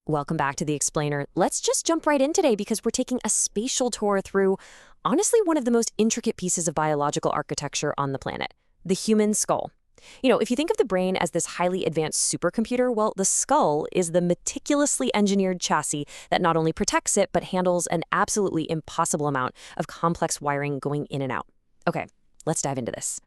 Welcome back to The Explainer. Let's just jump right in today because we're taking a spatial tour through, honestly, one of the most intricate pieces of biological architecture on the planet, the human skull. If you think of the brain as this highly advanced supercomputer, well, the skull is the meticulously engineered chassis that not only protects it, but handles an absolutely impossible amount of complex wiring going in and out. Okay, let's dive into this.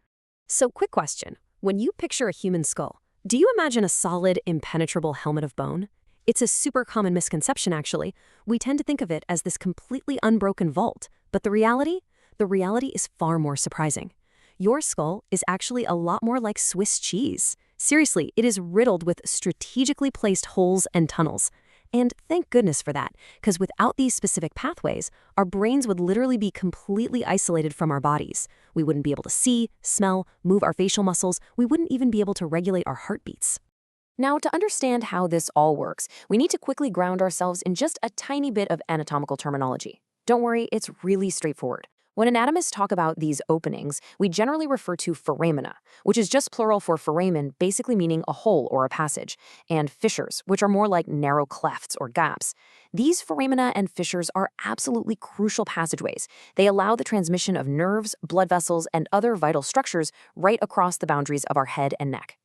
So, quick question. When you picture a human skull, do you imagine a solid, impenetrable helmet of bone? It's a super common misconception, actually. We tend to think of it as this completely unbroken vault. But the reality? The reality is far more surprising. Your skull is actually a lot more like Swiss cheese. Seriously, it is riddled with strategically placed holes and tunnels. And thank goodness for that, because without these specific pathways, our brains would literally be completely isolated from our bodies. We wouldn't be able to see, smell, move our facial muscles. We wouldn't even be able to regulate our heartbeats. Now, to understand how this all works, we need to quickly ground ourselves in just a tiny bit of anatomical terminology. Don't worry, it's really straightforward. When anatomists talk about these openings, we generally refer to foramina, which is just plural for foramen, basically meaning a hole or a passage, and fissures, which are more like narrow clefts or gaps. These foramina and fissures are absolutely crucial passageways. They allow the transmission of nerves, blood vessels, and other vital structures right across the boundaries of our head and neck.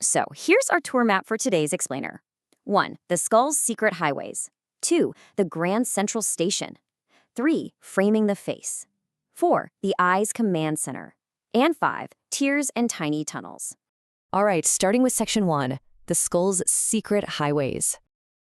So here's our tour map for today's explainer. 1. The skull's secret highways. 2. The grand central station. 3. Framing the face. 4. The eye's command center. And 5. Tears and tiny tunnels. All right, starting with section 1, the skull's secret highways.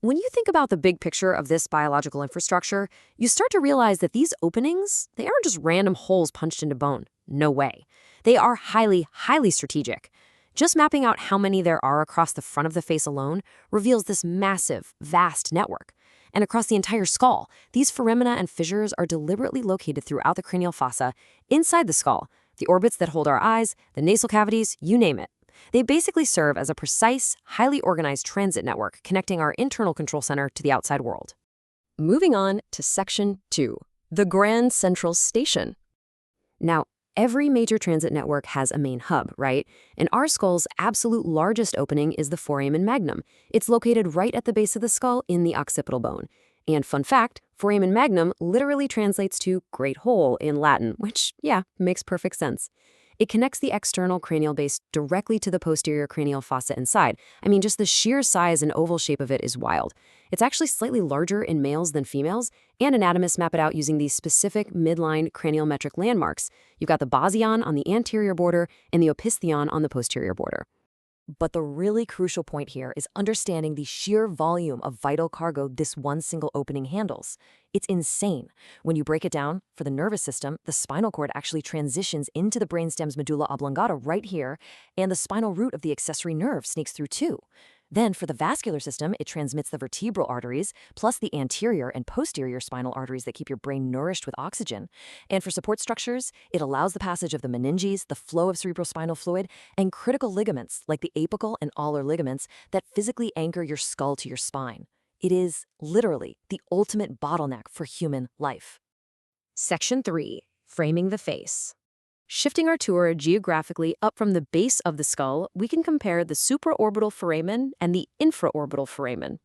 When you think about the big picture of this biological infrastructure, you start to realize that these openings, they aren't just random holes punched into bone. No way. They are highly, highly strategic. Just mapping out how many there are across the front of the face alone reveals this massive, vast network. And across the entire skull, these foramina and fissures are deliberately located throughout the cranial fossa, inside the skull, the orbits that hold our eyes, the nasal cavities, you name it. They basically serve as a precise, highly organized transit network connecting our internal control center to the outside world. Moving on to section 2, the grand central station. Now, every major transit network has a main hub, right? And our skull's absolute largest opening is the foramen magnum. It's located right at the base of the skull in the occipital bone. And fun fact, foramen magnum literally translates to great hole in Latin, which, yeah, makes perfect sense. It connects the external cranial base directly to the posterior cranial fossa inside. I mean, just the sheer size and oval shape of it is wild. It's actually slightly larger in males than females, and anatomists map it out using these specific midline craniometric landmarks. You've got the basion on the anterior border and the opistheon on the posterior border. But the really crucial point here is understanding the sheer volume of vital cargo this one single opening handles. It's insane. When you break it down, for the nervous system, the spinal cord actually transitions into the brainstem's medulla oblongata right here, and the spinal root of the accessory nerve snakes through too. Then, for the vascular system, it transmits the vertebral arteries, plus the anterior and posterior spinal arteries that keep your brain nourished with oxygen. And for support structures, it allows the passage of the meninges, the flow of cerebrospinal fluid, and critical ligaments like the apical and alar ligaments that physically anchor your skull to your spine. It is, literally, the ultimate bottleneck for human life. Section 3. Framing the face. Shifting our tour geographically up from the base of the skull, we can compare the supraorbital foramen and the infraorbital foramen.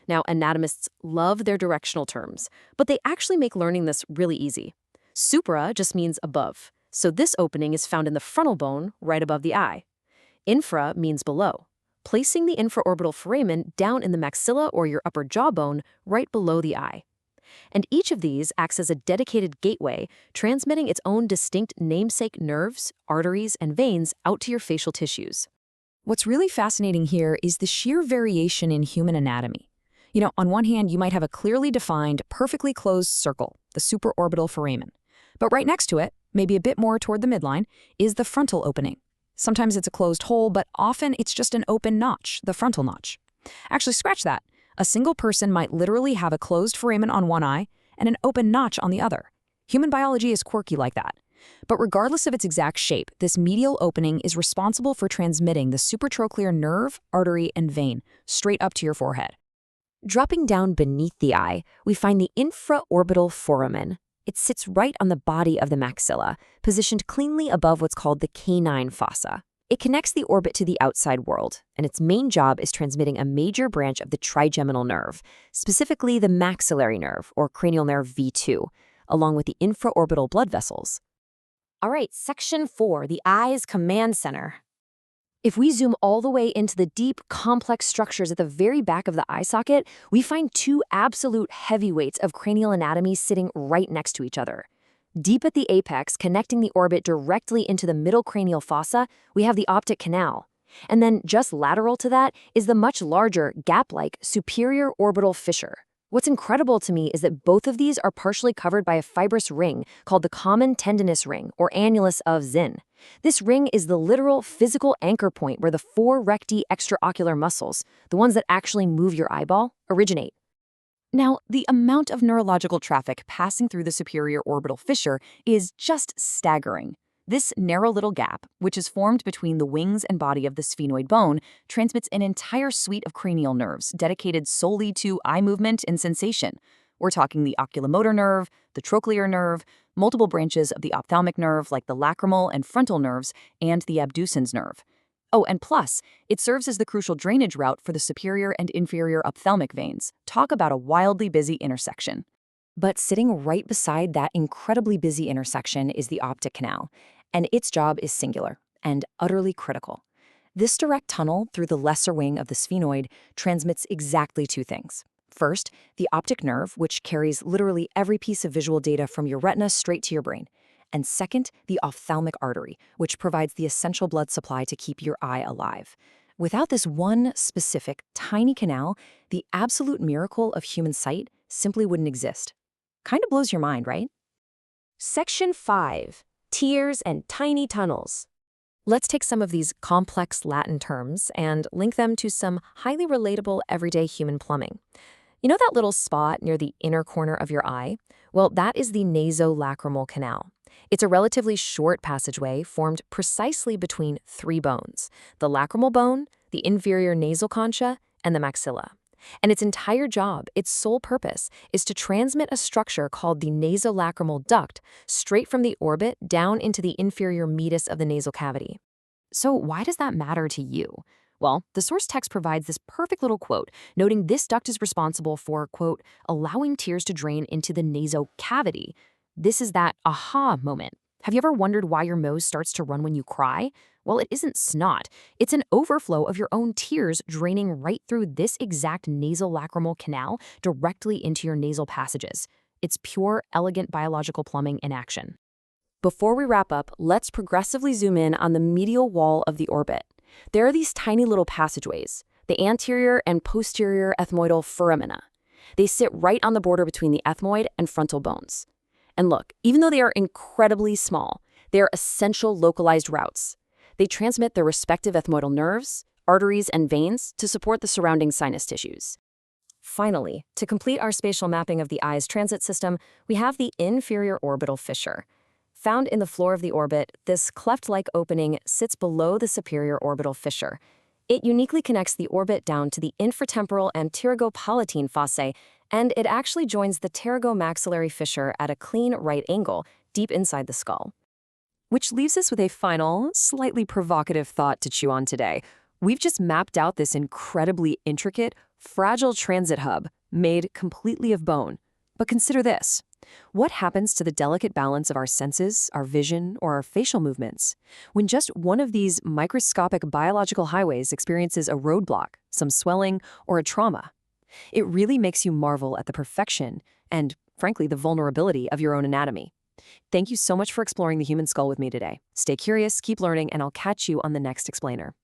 Now, anatomists love their directional terms, but they actually make learning this really easy. Supra just means above, so this opening is found in the frontal bone right above the eye. Infra means below, placing the infraorbital foramen down in the maxilla or your upper jawbone right below the eye. And each of these acts as a dedicated gateway, transmitting its own distinct namesake nerves, arteries, and veins out to your facial tissues. What's really fascinating here is the sheer variation in human anatomy. On one hand, you might have a clearly defined, perfectly closed circle, the supraorbital foramen. But right next to it, maybe a bit more toward the midline, is the frontal opening. Sometimes it's a closed hole, but often it's just an open notch, the frontal notch. Actually, scratch that. A single person might literally have a closed foramen on one eye and an open notch on the other. Human biology is quirky like that. But regardless of its exact shape, this medial opening is responsible for transmitting the supratrochlear nerve, artery, and vein straight up to your forehead. Dropping down beneath the eye, we find the infraorbital foramen. It sits right on the body of the maxilla, positioned cleanly above what's called the canine fossa. It connects the orbit to the outside world, and its main job is transmitting a major branch of the trigeminal nerve, specifically the maxillary nerve, or cranial nerve V2, along with the infraorbital blood vessels. All right, section 4, the eye's command center. If we zoom all the way into the deep, complex structures at the very back of the eye socket, we find two absolute heavyweights of cranial anatomy sitting right next to each other. Deep at the apex, connecting the orbit directly into the middle cranial fossa, we have the optic canal. And then just lateral to that is the much larger, gap-like superior orbital fissure. What's incredible to me is that both of these are partially covered by a fibrous ring called the common tendinous ring, or annulus of Zinn. This ring is the literal physical anchor point where the four recti extraocular muscles, the ones that actually move your eyeball, originate. Now, the amount of neurological traffic passing through the superior orbital fissure is just staggering. This narrow little gap, which is formed between the wings and body of the sphenoid bone, transmits an entire suite of cranial nerves dedicated solely to eye movement and sensation. We're talking the oculomotor nerve, the trochlear nerve, multiple branches of the ophthalmic nerve like the lacrimal and frontal nerves, and the abducens nerve. Oh, and plus, it serves as the crucial drainage route for the superior and inferior ophthalmic veins. Talk about a wildly busy intersection. But sitting right beside that incredibly busy intersection is the optic canal, and its job is singular and utterly critical. This direct tunnel through the lesser wing of the sphenoid transmits exactly two things. First, the optic nerve, which carries literally every piece of visual data from your retina straight to your brain. And second, the ophthalmic artery, which provides the essential blood supply to keep your eye alive. Without this one specific, tiny canal, the absolute miracle of human sight simply wouldn't exist. Kind of blows your mind, right? Section 5. Tears and tiny tunnels. Let's take some of these complex Latin terms and link them to some highly relatable everyday human plumbing. You know that little spot near the inner corner of your eye? Well, that is the nasolacrimal canal. It's a relatively short passageway formed precisely between three bones: the lacrimal bone, the inferior nasal concha, and the maxilla. And its entire job, its sole purpose, is to transmit a structure called the nasolacrimal duct straight from the orbit down into the inferior meatus of the nasal cavity. So why does that matter to you? Well, the source text provides this perfect little quote, noting this duct is responsible for, quote, allowing tears to drain into the nasal cavity. This is that aha moment. Have you ever wondered why your nose starts to run when you cry? Well, it isn't snot. It's an overflow of your own tears draining right through this exact nasolacrimal canal directly into your nasal passages. It's pure, elegant biological plumbing in action. Before we wrap up, let's progressively zoom in on the medial wall of the orbit. There are these tiny little passageways, the anterior and posterior ethmoidal foramina. They sit right on the border between the ethmoid and frontal bones. And look, even though they are incredibly small, they are essential localized routes. They transmit their respective ethmoidal nerves, arteries, and veins to support the surrounding sinus tissues. Finally, to complete our spatial mapping of the eye's transit system, we have the inferior orbital fissure. Found in the floor of the orbit, this cleft-like opening sits below the superior orbital fissure. It uniquely connects the orbit down to the infratemporal and pterygopalatine fossae, and it actually joins the pterygomaxillary fissure at a clean right angle, deep inside the skull. Which leaves us with a final, slightly provocative thought to chew on today. We've just mapped out this incredibly intricate, fragile transit hub made completely of bone. But consider this. What happens to the delicate balance of our senses, our vision, or our facial movements when just one of these microscopic biological highways experiences a roadblock, some swelling, or a trauma? It really makes you marvel at the perfection and, frankly, the vulnerability of your own anatomy. Thank you so much for exploring the human skull with me today. Stay curious, keep learning, and I'll catch you on the next explainer.